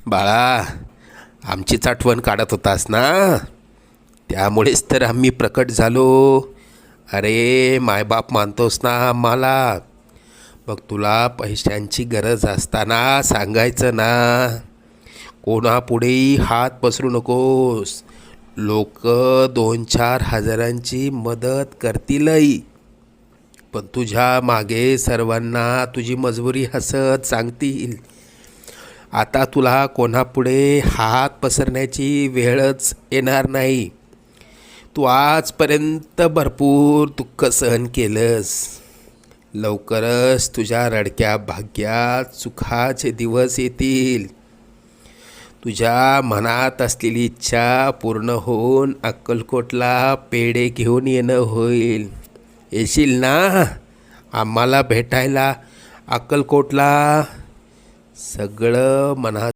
बाळा, आमचीच आठवण काढत होतास ना, त्यामुळेच तर आम्ही प्रकट झालो. अरे मायबाप मानतोस ना आम्हाला, मग तुला पैशांची गरज असताना सांगायचं ना. कोणापुढेही हात पसरू नकोस. लोक 2-4 हजारांची मदत करतीलही, पण तुझ्या मागे सर्वांना तुझी मजबुरी हसत सांगतील. आता तुला कोणापुढे हात पसरण्याची वेळच येणार नाही. तू आजपर्यंत भरपूर दुःख सहन केलंस. लवकरच तुझ्या रडक्या भाग्यात सुखाचे दिवस येतील. तुझ्या मनात असलेली इच्छा पूर्ण होऊन अक्कलकोटला पेढे घेऊन येणं होईल. येशील ना आम्हाला भेटायला अक्कलकोटला? सगळं मनात